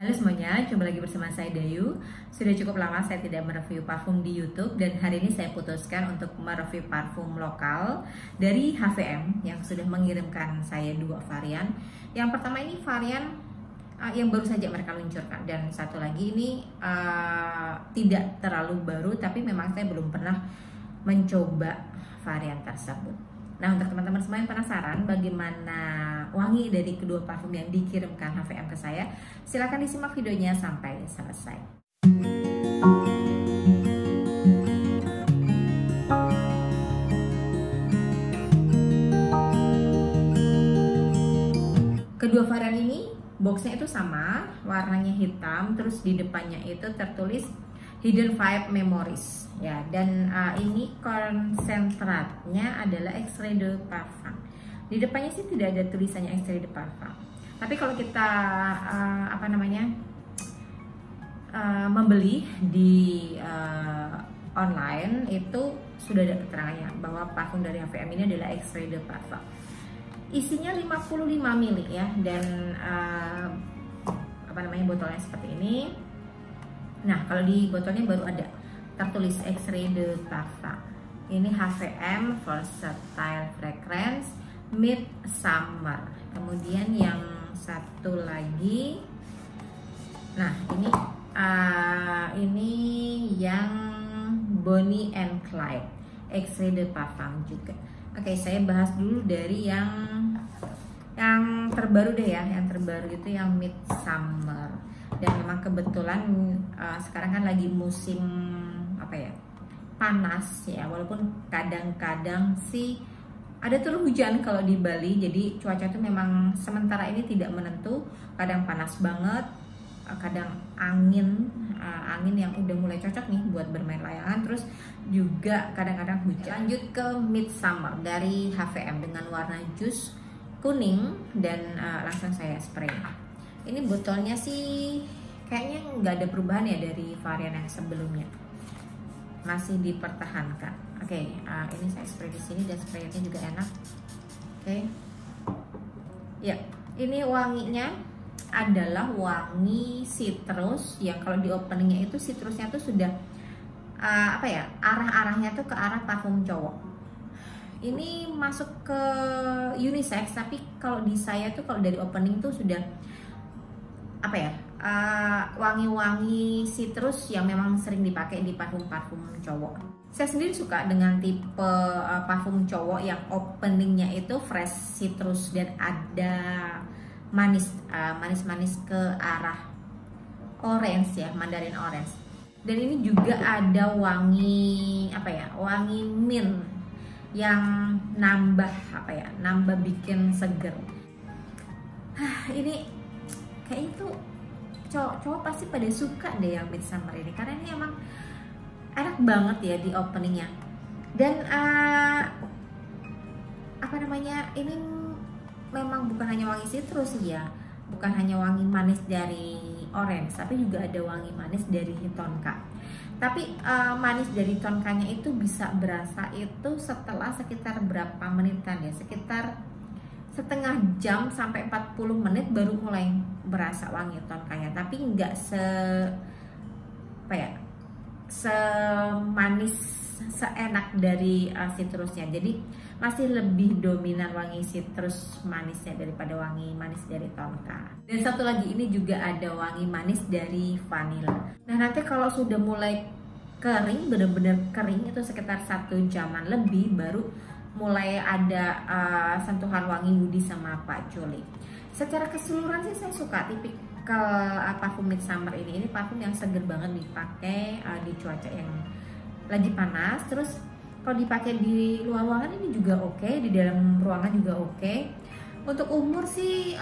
Halo semuanya, jumpa lagi bersama saya Dayu. Sudah cukup lama saya tidak mereview parfum di YouTube dan hari ini saya putuskan untuk mereview parfum lokal dari HVM yang sudah mengirimkan saya dua varian. Yang pertama ini varian yang baru saja mereka luncurkan dan satu lagi ini tidak terlalu baru tapi memang saya belum pernah mencoba varian tersebut. Nah, untuk teman-teman semua yang penasaran bagaimana wangi dari kedua parfum yang dikirimkan HVM ke saya, silahkan disimak videonya sampai selesai. Kedua varian ini boxnya itu sama, warnanya hitam, terus di depannya itu tertulis Hidden Vibe Memories ya, dan ini konsentratnya adalah extrait de parfum. Di depannya sih tidak ada tulisannya extrait de parfum. Tapi kalau kita membeli di online itu sudah ada keterangannya bahwa parfum dari HVM ini adalah extrait de parfum. Isinya 55 ml ya, dan botolnya seperti ini. Nah, kalau di botolnya baru ada tertulis extrait de parfum. Ini HVM Versatile Fragrance Midsummer. Kemudian yang satu lagi, nah ini yang Bonnie and Clyde extrait de parfum juga. Oke, saya bahas dulu dari yang terbaru deh ya. Yang terbaru itu yang Midsummer. Dan memang kebetulan sekarang kan lagi musim panas ya, walaupun kadang-kadang sih ada turun hujan kalau di Bali, jadi cuaca itu memang sementara ini tidak menentu, kadang panas banget, kadang angin yang udah mulai cocok nih buat bermain layangan, terus juga kadang-kadang hujan. Lanjut ke Midsummer dari HVM dengan warna jus kuning dan langsung saya spray. Ini botolnya sih kayaknya nggak ada perubahan ya dari varian yang sebelumnya, masih dipertahankan. Oke, ini saya spray di sini dan spraynya juga enak. Oke, ya, ini wanginya adalah wangi citrus yang kalau di openingnya itu citrusnya tuh sudah arah-arahnya tuh ke arah parfum cowok. Ini masuk ke unisex, tapi kalau di saya tuh kalau dari opening tuh sudah wangi-wangi citrus yang memang sering dipakai di parfum-parfum cowok. Saya sendiri suka dengan tipe parfum cowok yang openingnya itu fresh citrus dan ada manis-manis ke arah orange ya, mandarin orange. Dan ini juga ada wangi wangi mint yang nambah bikin seger. Ini kayaknya tuh cowok pasti pada suka deh yang Midsummer ini, karena ini emang enak banget ya di openingnya. Dan ini memang bukan hanya wangi citrus ya, bukan hanya wangi manis dari orange, tapi juga ada wangi manis dari tonka. Tapi manis dari tonkanya itu bisa berasa itu setelah sekitar berapa menitan ya, sekitar setengah jam sampai 40 menit baru mulai berasa wangi tonkanya, tapi nggak semanis seenak dari citrusnya. Jadi masih lebih dominan wangi citrus manisnya daripada wangi manis dari tonka. Dan satu lagi ini juga ada wangi manis dari vanilla. Nah, nanti kalau sudah mulai kering, benar-benar kering itu sekitar 1 jaman lebih baru mulai ada sentuhan wangi woody sama patchouli. Secara keseluruhan sih saya suka tipikal parfum Midsummer ini. Ini parfum yang seger banget dipakai di cuaca yang lagi panas. Terus kalau dipakai di luar ruangan ini juga oke, di dalam ruangan juga oke. Untuk umur sih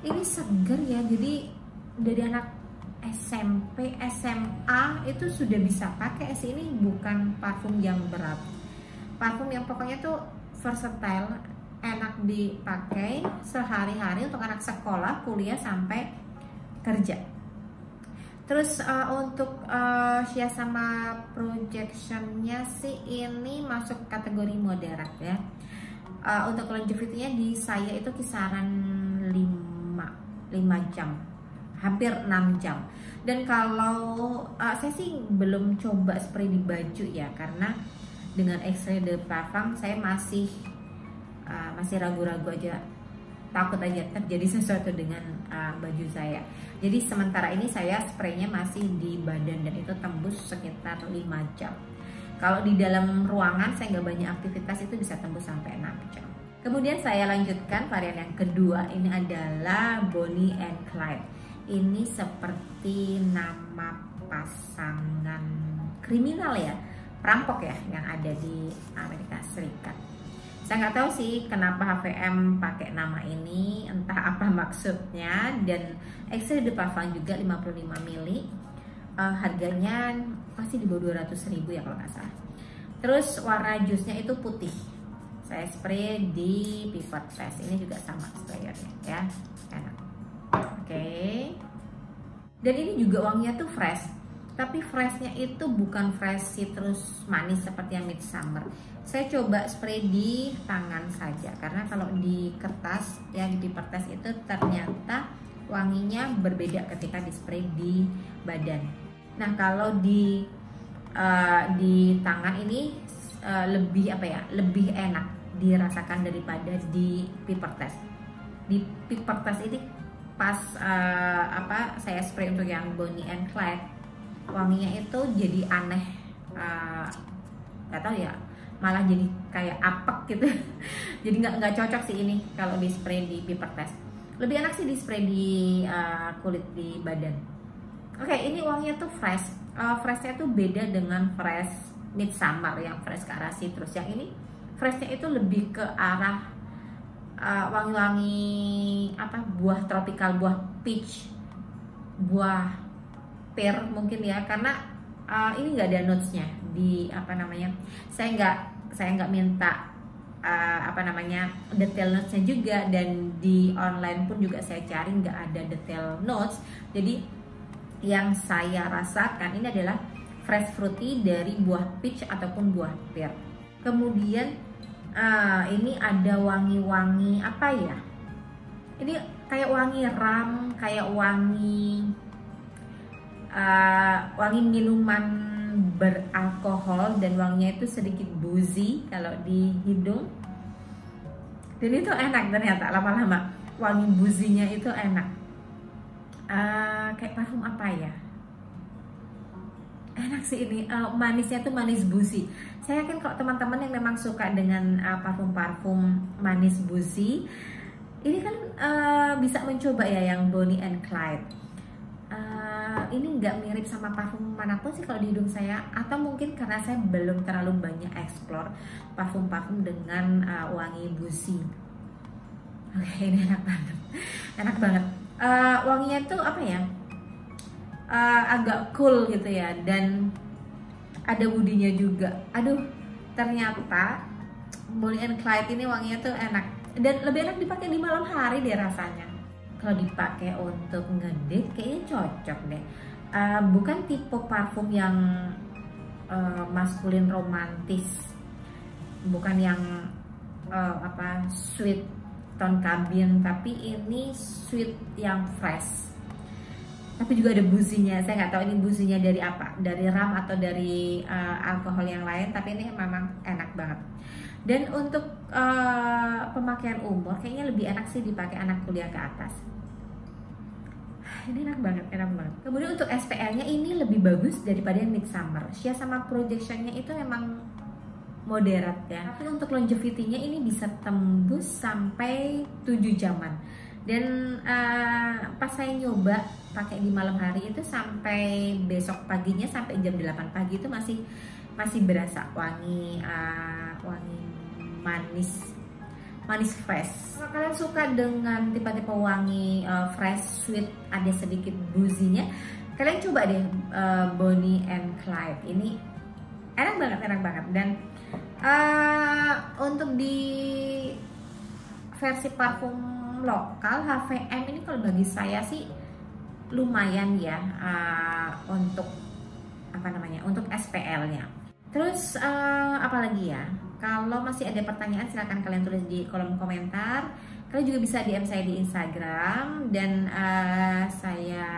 ini seger ya. Jadi dari anak SMP, SMA itu sudah bisa pakai sih. Ini bukan parfum yang berat. Parfum yang pokoknya tuh versatile, enak dipakai sehari-hari untuk anak sekolah, kuliah sampai kerja. Terus untuk Shea sama projectionnya sih ini masuk kategori moderat ya. Untuk longevity-nya di saya itu kisaran 5 jam hampir 6 jam. Dan kalau saya sih belum coba spray di baju ya, karena dengan Extrait de Parfum saya masih ragu-ragu aja, takut aja terjadi sesuatu dengan baju saya. Jadi sementara ini saya spraynya masih di badan dan itu tembus sekitar 5 jam. Kalau di dalam ruangan saya nggak banyak aktivitas, itu bisa tembus sampai 6 jam. Kemudian saya lanjutkan varian yang kedua, ini adalah Bonnie and Clyde. Ini seperti nama pasangan kriminal ya, perampok ya, yang ada di Amerika Serikat. Saya nggak tahu sih kenapa HVM pakai nama ini, entah apa maksudnya. Dan Extrait de Parfum juga 55 ml. Harganya masih di bawah 200.000 ya kalau nggak salah. Terus warna jusnya itu putih. Saya spray di Pivot Press. Ini juga sama sprayernya ya, enak. Oke. Dan ini juga wanginya tuh fresh, tapi freshnya itu bukan fresh citrus manis seperti yang Midsummer. Saya coba spray di tangan saja, karena kalau di kertas yang di Pivot Press itu ternyata wanginya berbeda ketika di spray di badan. Nah kalau di tangan ini lebih lebih enak dirasakan daripada di Pivot Press. Di Pivot Press ini pas saya spray untuk yang Bonnie and Clyde, wanginya itu jadi aneh, nggak tahu ya, malah jadi kayak apek gitu. Jadi nggak cocok sih ini kalau di spray di Pivot Press. Lebih enak sih di spray di kulit di badan. Oke, ini wanginya tuh fresh. Freshnya tuh beda dengan fresh Midsummer yang fresh ke arah citrus. Yang ini freshnya itu lebih ke arah wangi-wangi buah tropical, buah peach, buah pear mungkin ya, karena ini nggak ada notesnya di saya nggak minta detail notesnya juga, dan di online pun juga saya cari nggak ada detail notes. Jadi yang saya rasakan ini adalah fresh fruity dari buah peach ataupun buah pear. Kemudian ini ada wangi-wangi apa ya? Ini kayak wangi rum, kayak wangi minuman beralkohol, dan wanginya itu sedikit boozy kalau di hidung. Dan itu enak ternyata, lama-lama wangi boozy-nya itu enak. Kayak parfum apa ya? Enak sih ini, manisnya tuh manis boozy. Saya yakin kalau teman-teman yang memang suka dengan parfum-parfum manis boozy, ini kan bisa mencoba ya yang Bonnie and Clyde. Ini nggak mirip sama parfum manapun sih kalau di hidung saya, atau mungkin karena saya belum terlalu banyak explore parfum-parfum dengan wangi boozy. Oke, ini enak banget, enak banget. Wanginya tuh agak cool gitu ya, dan ada woody-nya juga. Aduh, ternyata Bonnie and Clyde ini wanginya tuh enak, dan lebih enak dipakai di malam hari deh rasanya. Kalau dipakai untuk ngedate kayaknya cocok deh. Bukan tipe parfum yang maskulin romantis, bukan yang sweet tone cabin, tapi ini sweet yang fresh. Tapi juga ada buzinya. Saya nggak tahu ini buzinya dari apa, dari rum atau dari alkohol yang lain, tapi ini memang enak banget. Dan untuk pemakaian umur kayaknya lebih enak sih dipakai anak kuliah ke atas. Ini enak banget, enak banget. Kemudian untuk SPL-nya ini lebih bagus daripada yang Midsummer. Shea sama Projection-nya itu memang moderat ya. Tapi untuk longevity-nya ini bisa tembus sampai 7 jaman. Dan pas saya nyoba pakai di malam hari itu sampai besok paginya, sampai jam 8 pagi itu masih berasa wangi manis fresh. Kalau kalian suka dengan tipe-tipe wangi fresh, sweet, ada sedikit boozy-nya, kalian coba deh Bonnie and Clyde. Ini enak banget. Dan untuk di versi parfum lokal HVM ini kalau bagi saya sih lumayan ya, untuk untuk SPL-nya. Terus apalagi ya? Kalau masih ada pertanyaan silahkan kalian tulis di kolom komentar. Kalian juga bisa DM saya di Instagram, dan saya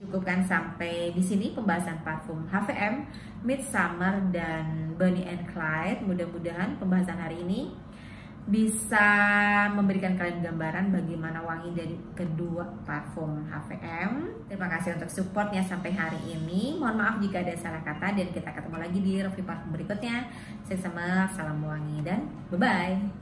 cukupkan sampai di sini pembahasan parfum HVM, Midsummer dan Bonnie and Clyde. Mudah-mudahan pembahasan hari ini bisa memberikan kalian gambaran bagaimana wangi dari kedua parfum HVM. Terima kasih untuk supportnya sampai hari ini. Mohon maaf jika ada salah kata, dan kita ketemu lagi di review parfum berikutnya. Saya sama, salam wangi, dan bye-bye.